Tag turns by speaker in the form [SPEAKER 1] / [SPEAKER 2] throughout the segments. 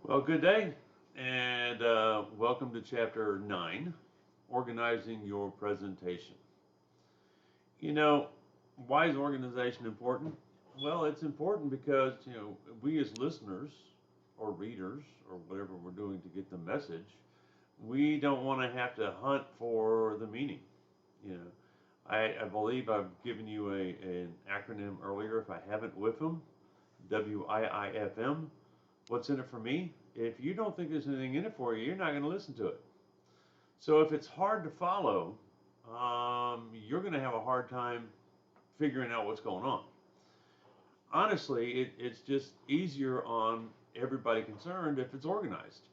[SPEAKER 1] Well, good day, and welcome to Chapter 9, Organizing Your Presentation. You know, why is organization important? Well, it's important because, we as listeners or readers or whatever we're doing to get the message, we don't want to have to hunt for the meaning. You know, I believe I've given you an acronym earlier. If I haven't, WIFM, WIIFM. What's in it for me? If you don't think there's anything in it for you, you're not going to listen to it. So if it's hard to follow, you're going to have a hard time figuring out what's going on. Honestly, it's just easier on everybody concerned if it's organized.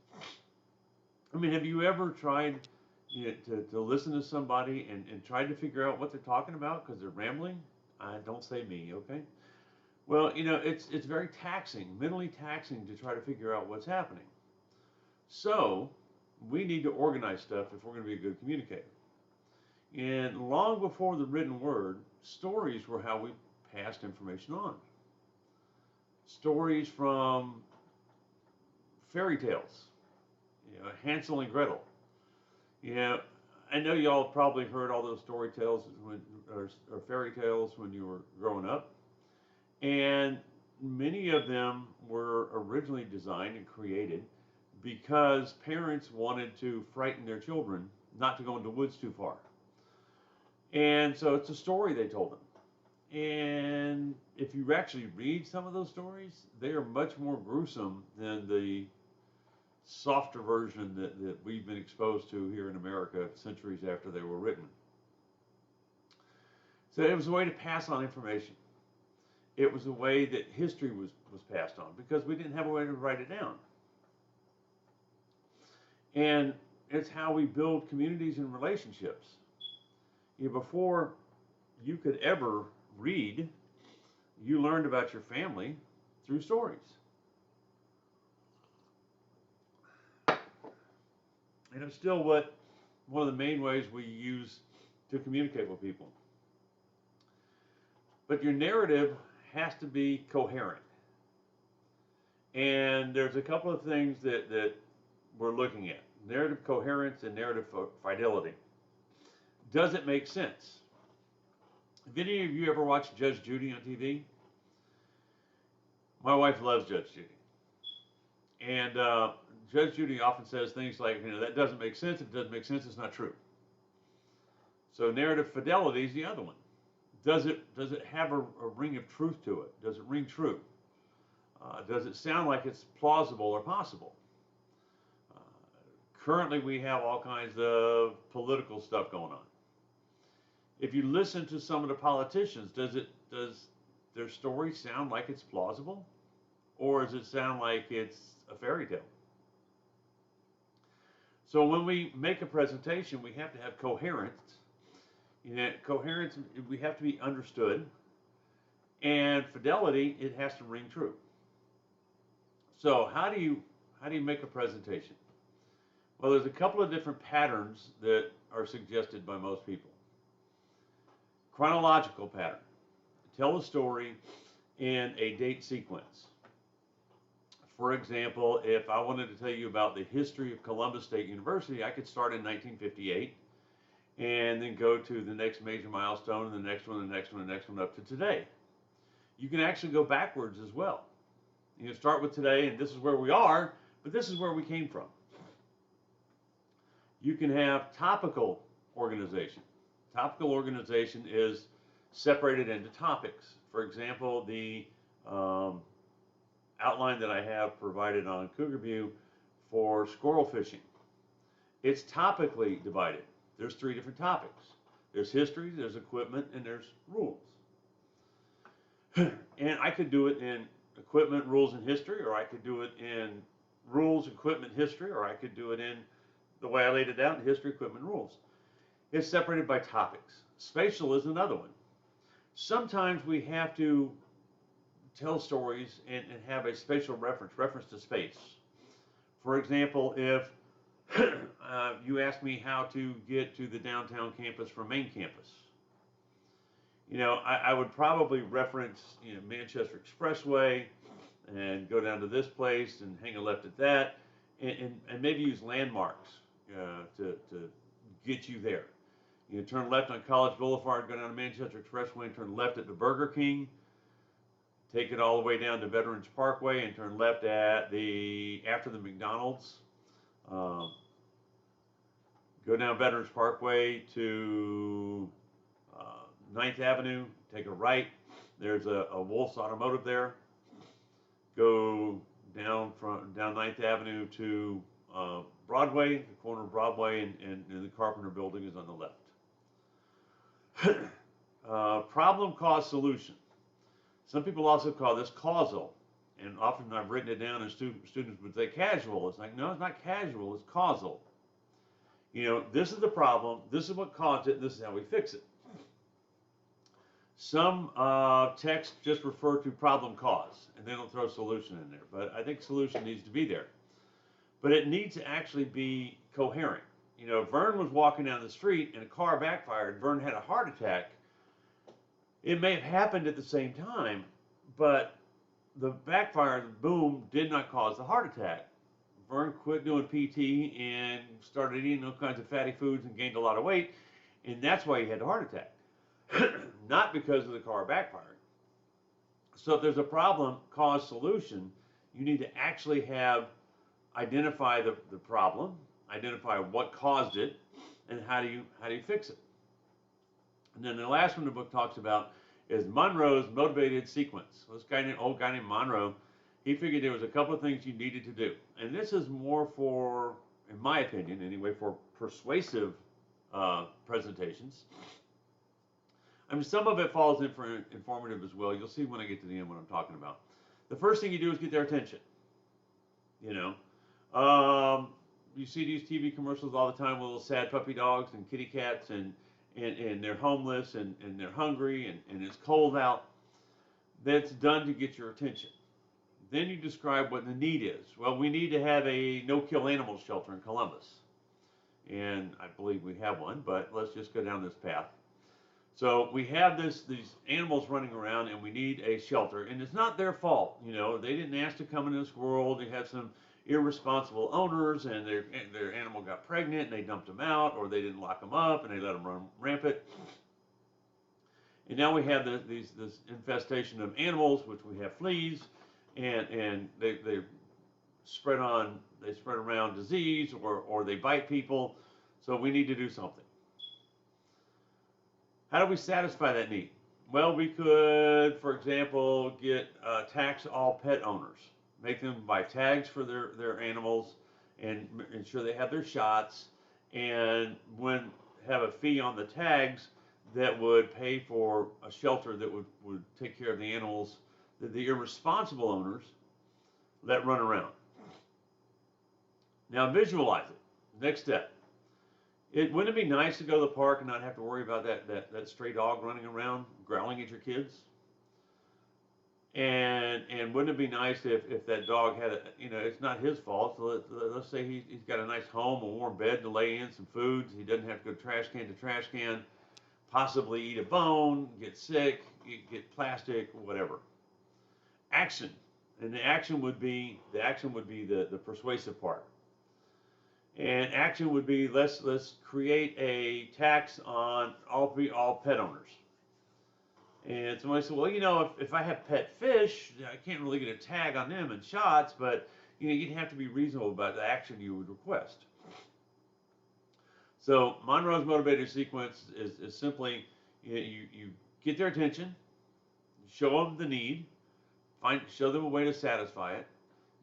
[SPEAKER 1] I mean, have you ever tried to listen to somebody and tried to figure out what they're talking about because they're rambling? Don't say me, okay? Well, it's very taxing, mentally taxing to try to figure out what's happening. So we need to organize stuff if we're going to be a good communicator. And long before the written word, stories were how we passed information on. Stories from fairy tales, Hansel and Gretel. I know y'all probably heard all those story tales or fairy tales when you were growing up. And many of them were originally designed and created because parents wanted to frighten their children not to go into the woods too far. And so it's a story they told them. And if you actually read some of those stories, they are much more gruesome than the softer version that we've been exposed to here in America centuries after they were written. So it was a way to pass on information. It was a way that history was passed on because we didn't have a way to write it down. And it's how we build communities and relationships. Before you could ever read, you learned about your family through stories. And it's still one of the main ways we use to communicate with people. But your narrative has to be coherent. And there's a couple of things that we're looking at. Narrative coherence and narrative fidelity. Does it make sense? Have any of you ever watched Judge Judy on TV? My wife loves Judge Judy. And Judge Judy often says things like, that doesn't make sense. If it doesn't make sense, it's not true. So narrative fidelity is the other one. Does it have a ring of truth to it? Does it ring true? Does it sound like it's plausible or possible? Currently, we have all kinds of political stuff going on. If you listen to some of the politicians, does their story sound like it's plausible? Or does it sound like it's a fairy tale? So when we make a presentation, we have to have coherence. Coherence, we have to be understood, and fidelity, it has to ring true. So how do you make a presentation? Well, there's a couple of different patterns that are suggested by most people. Chronological pattern. Tell a story in a date sequence. For example, if I wanted to tell you about the history of Columbus State University, I could start in 1958. And then go to the next major milestone, and the next one, the next one, the next one, up to today. You can actually go backwards as well. You can start with today, and this is where we are, but this is where we came from. You can have topical organization. Topical organization is separated into topics. For example, the outline that I have provided on Cougar View for squirrel fishing. It's topically divided. There's 3 different topics. There's history, there's equipment, and there's rules. And I could do it in equipment, rules, and history, or I could do it in rules, equipment, history, or I could do it in the way I laid it out, history, equipment, rules. It's separated by topics. Spatial is another one. Sometimes we have to tell stories and have a spatial reference to space. For example, if you asked me how to get to the downtown campus from main campus. I would probably reference Manchester Expressway, and go down to this place and hang a left at that, and maybe use landmarks to get you there. You know, turn left on College Boulevard, go down to Manchester Expressway, and turn left at the Burger King. Take it all the way down to Veterans Parkway and turn left at after the McDonald's. Um, Go down Veterans Parkway to 9th Avenue. Take a right. There's a Wolf's Automotive there. Go down 9th Avenue to Broadway, the corner of Broadway, and the Carpenter Building is on the left. Problem, cause, solution. Some people also call this causal, and often I've written it down, and students would say casual. It's like, no, it's not casual, it's causal. You know, this is the problem, this is what caused it, and this is how we fix it. Some texts just refer to problem cause, and they don't throw solution in there, but I think solution needs to be there. But it needs to actually be coherent. You know, Vern was walking down the street and a car backfired, Vern had a heart attack. It may have happened at the same time, but the backfire, the boom, did not cause the heart attack. Vern quit doing PT and started eating all kinds of fatty foods and gained a lot of weight, and that's why he had the heart attack. Not because of the car backfiring. So if there's a problem, cause, solution, you need to actually identify the problem, identify what caused it, and how do you fix it. And then the last one the book talks about is Monroe's motivated sequence. This old guy named Monroe, he figured there was a couple of things you needed to do. And this is more for, in my opinion anyway, for persuasive presentations. I mean, some of it falls in for informative as well. You'll see when I get to the end what I'm talking about. The first thing you do is get their attention. You know, you see these TV commercials all the time with little sad puppy dogs and kitty cats, and they're homeless and they're hungry and it's cold out. That's done to get your attention. Then you describe what the need is. Well, we need to have a no-kill animal shelter in Columbus. And I believe we have one, but let's just go down this path. So we have these animals running around and we need a shelter. And it's not their fault. You know, they didn't ask to come into this world. They had some irresponsible owners and their animal got pregnant and they dumped them out, or they didn't lock them up and they let them run rampant. And now we have this infestation of animals, which we have fleas, and they spread around disease, or they bite people. So we need to do something. How do we satisfy that need? Well, we could, for example, tax all pet owners. Make them buy tags for their animals and ensure they have their shots, and have a fee on the tags that would pay for a shelter that would take care of the animals that the irresponsible owners let run around. Now visualize it. Next step. Wouldn't it be nice to go to the park and not have to worry about that stray dog running around growling at your kids? And wouldn't it be nice if that dog had it's not his fault. So let's say he's got a nice home, a warm bed to lay in, some food. He doesn't have to go trash can to trash can, possibly eat a bone, get sick, get plastic, whatever. Action, and the action would be the persuasive part. And action would be let's create a tax on all pet owners. And somebody said, well, you know, if I have pet fish, I can't really get a tag on them and shots, but you'd have to be reasonable about the action you would request. So Monroe's motivated sequence is simply you get their attention, show them the need, show them a way to satisfy it,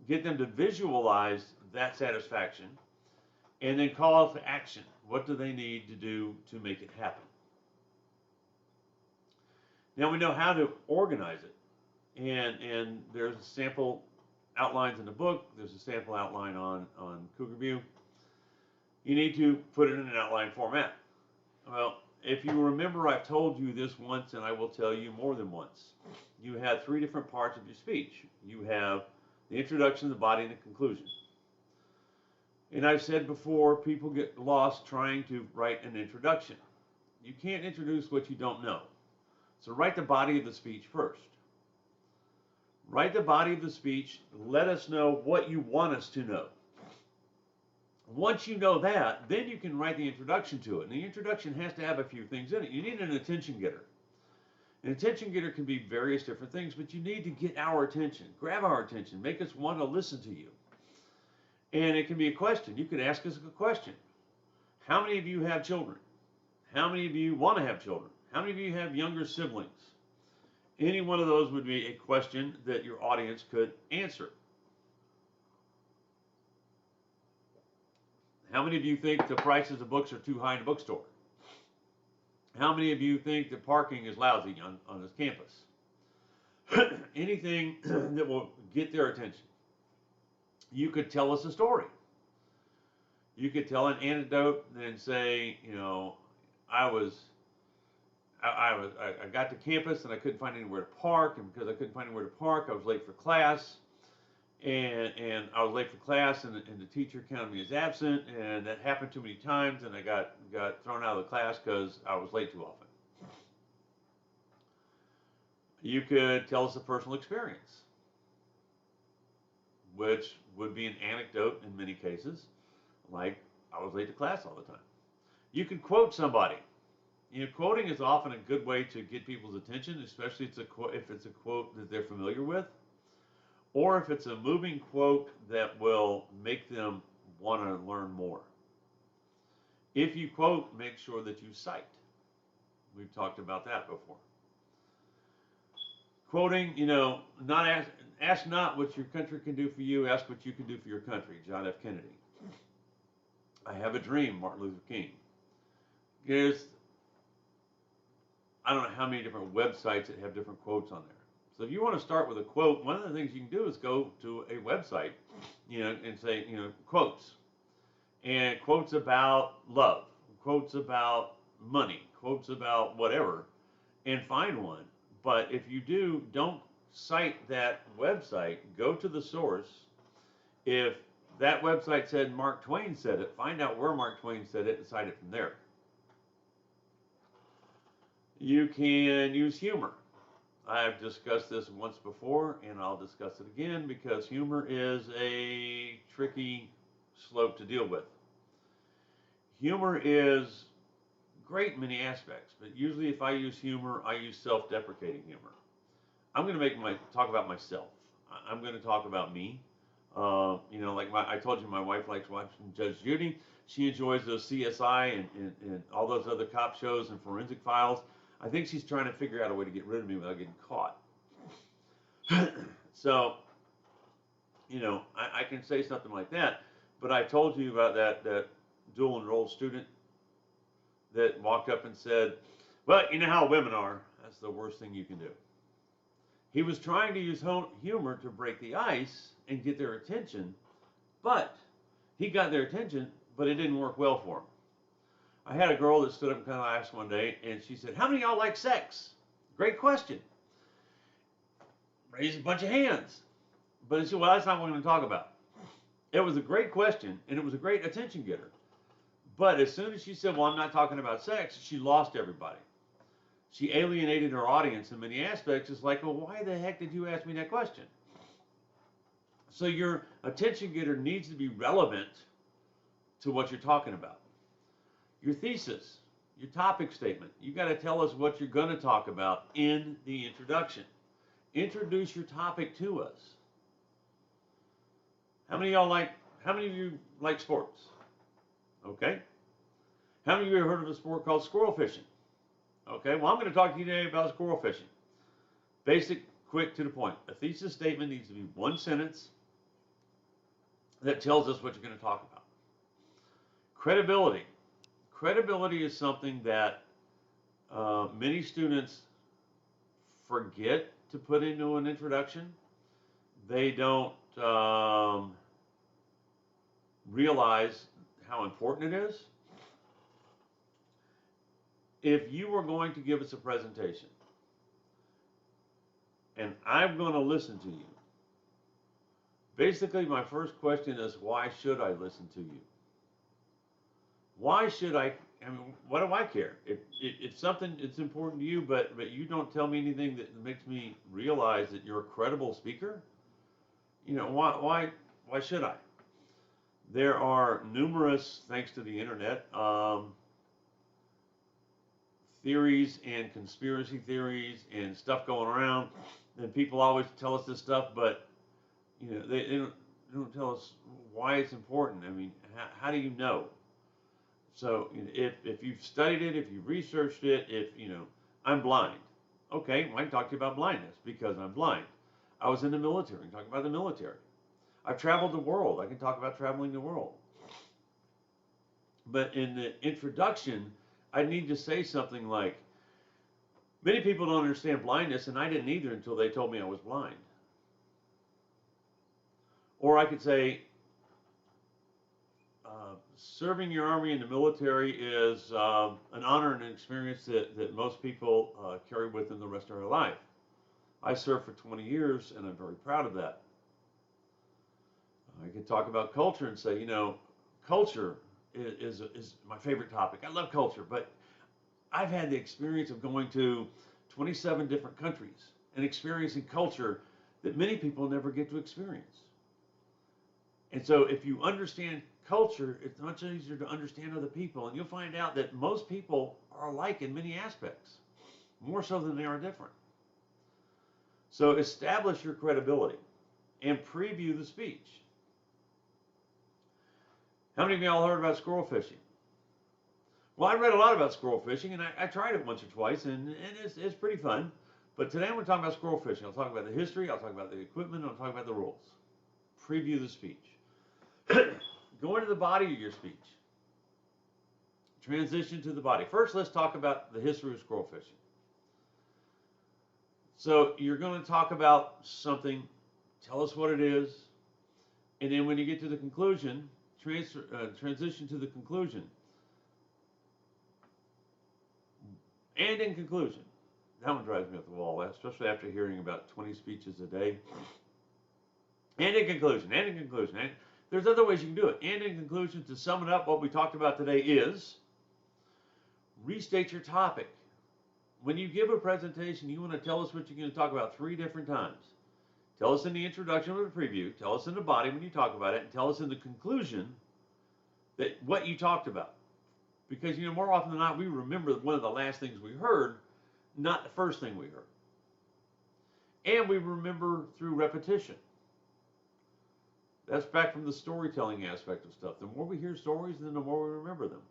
[SPEAKER 1] get them to visualize that satisfaction, and then call to action. What do they need to do to make it happen? Now we know how to organize it, and there's sample outlines in the book. There's a sample outline on Cougar View. You need to put it in an outline format. Well, if you remember, I've told you this once, and I will tell you more than once. You have 3 different parts of your speech. You have the introduction, the body, and the conclusion. And I've said before, people get lost trying to write an introduction. You can't introduce what you don't know. So write the body of the speech first. Write the body of the speech. Let us know what you want us to know. Once you know that, then you can write the introduction to it. And the introduction has to have a few things in it. You need an attention getter. An attention getter can be various different things, but you need to get our attention, grab our attention, make us want to listen to you. And it can be a question. You could ask us a question. How many of you have children? How many of you want to have children? How many of you have younger siblings? Any one of those would be a question that your audience could answer. How many of you think the prices of books are too high in a bookstore? How many of you think that parking is lousy on this campus? Anything that will get their attention. You could tell us a story. You could tell an anecdote and say, you know, I got to campus and I couldn't find anywhere to park, and because I couldn't find anywhere to park, I was late for class, and I was late for class, and the teacher counted me as absent, and that happened too many times, and I got thrown out of the class because I was late too often. You could tell us a personal experience, which would be an anecdote in many cases, like I was late to class all the time. You could quote somebody. You know, quoting is often a good way to get people's attention, especially if it's a quote that they're familiar with, or if it's a moving quote that will make them want to learn more. If you quote, make sure that you cite. We've talked about that before. Quoting, you know, ask not what your country can do for you, ask what you can do for your country. John F. Kennedy. I have a dream, Martin Luther King. I don't know how many different websites that have different quotes on there. So if you want to start with a quote, one of the things you can do is go to a website, you know, and say, you know, quotes. And quotes about love, quotes about money, quotes about whatever, and find one. But if you do, don't cite that website. Go to the source. If that website said Mark Twain said it, find out where Mark Twain said it and cite it from there. You can use humor. I've discussed this once before, and I'll discuss it again because humor is a tricky slope to deal with. Humor is great in many aspects, but usually if I use humor, I use self-deprecating humor. I'm going to talk about myself. I'm going to talk about me. You know, like I told you, my wife likes watching Judge Judy. She enjoys those CSI and all those other cop shows and forensic files. I think she's trying to figure out a way to get rid of me without getting caught. So, you know, I can say something like that, but I told you about that dual enrolled student that walked up and said, well, you know how women are. That's the worst thing you can do. He was trying to use humor to break the ice and get their attention, but he got their attention, but it didn't work well for him. I had a girl that stood up in class one day, and she said, how many of y'all like sex? Great question. Raised a bunch of hands. But he said, well, that's not what I'm going to talk about. It was a great question, and it was a great attention getter. But as soon as she said, well, I'm not talking about sex, she lost everybody. She alienated her audience in many aspects. It's like, well, why the heck did you ask me that question? So your attention getter needs to be relevant to what you're talking about. Your thesis, your topic statement, you got to tell us what you're going to talk about in the introduction. Introduce your topic to us. How many of you like sports? Okay. How many of you have heard of a sport called squirrel fishing? Okay, well, I'm going to talk to you today about squirrel fishing. Basic, quick, to the point. A thesis statement needs to be one sentence that tells us what you're going to talk about. Credibility. Credibility is something that many students forget to put into an introduction. They don't realize how important it is. If you were going to give us a presentation and I'm going to listen to you, basically my first question is, why should I listen to you? Why should I I mean, what do I care? If something it's important to you, but you don't tell me anything that makes me realize that you're a credible speaker, why should I? There are numerous, thanks to the internet, theories and conspiracy theories and stuff going around, and people always tell us this stuff, but they don't tell us why it's important. I mean, how do you know? So if you've studied it, if you've researched it, if I'm blind, okay, well, I can talk to you about blindness because I'm blind. I was in the military. I can talk about the military. I've traveled the world. I can talk about traveling the world. But in the introduction, I need to say something like, many people don't understand blindness, and I didn't either until they told me I was blind. Or I could say, serving your army in the military is an honor and an experience that most people carry with them the rest of their life. I served for 20 years, and I'm very proud of that. I could talk about culture and say, culture is my favorite topic. I love culture, but I've had the experience of going to 27 different countries and experiencing culture that many people never get to experience. And so if you understand culture, it's much easier to understand other people, and you'll find out that most people are alike in many aspects, more so than they are different. So establish your credibility and preview the speech. How many of y'all heard about squirrel fishing? Well, I read a lot about squirrel fishing, and I tried it once or twice, and it's pretty fun. But today I'm going to talk about squirrel fishing. I'll talk about the history, I'll talk about the equipment, and I'll talk about the rules. Preview the speech. Go into the body of your speech. Transition to the body. First, let's talk about the history of squirrel fishing. So you're going to talk about something, tell us what it is, and then when you get to the conclusion, transition to the conclusion. And in conclusion, that one drives me up the wall, especially after hearing about 20 speeches a day. And in conclusion, and in conclusion. And there's other ways you can do it. And in conclusion, to sum it up, what we talked about today is restate your topic. When you give a presentation, you want to tell us what you're going to talk about 3 different times. Tell us in the introduction or the preview, tell us in the body when you talk about it, and tell us in the conclusion that what you talked about. Because more often than not, we remember one of the last things we heard, not the first thing we heard. And we remember through repetition. That's back from the storytelling aspect of stuff. The more we hear stories, then the more we remember them.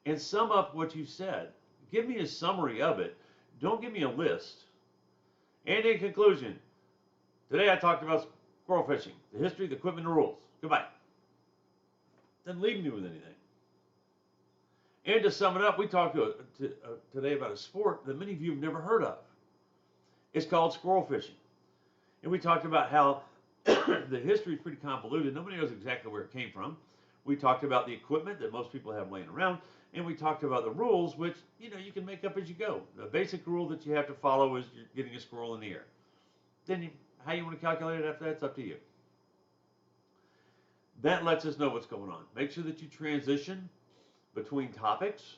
[SPEAKER 1] And sum up what you said. Give me a summary of it. Don't give me a list. And in conclusion, today I talked about squirrel fishing, the history, the equipment, the rules. Goodbye. Doesn't leave me with anything. And to sum it up, we talked today about a sport that many of you have never heard of. It's called squirrel fishing. And we talked about how the history is pretty convoluted. Nobody knows exactly where it came from. We talked about the equipment that most people have laying around. And we talked about the rules, which, you can make up as you go. The basic rule that you have to follow is you're getting a squirrel in the air. Then how you want to calculate it after that's up to you. That lets us know what's going on. Make sure that you transition between topics.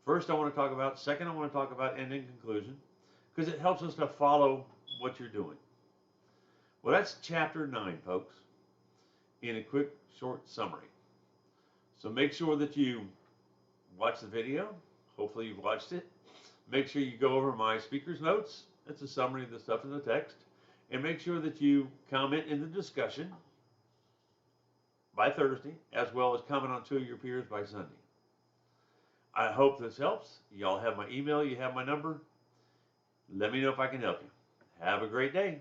[SPEAKER 1] First I want to talk about, second I want to talk about, and in conclusion, because it helps us to follow what you're doing. Well, that's chapter 9, folks, in a quick, short summary. So make sure that you watch the video. Hopefully you've watched it. Make sure you go over my speaker's notes. That's a summary of the stuff in the text. And make sure that you comment in the discussion by Thursday, as well as comment on 2 of your peers by Sunday. I hope this helps. Y'all have my email. You have my number. Let me know if I can help you. Have a great day.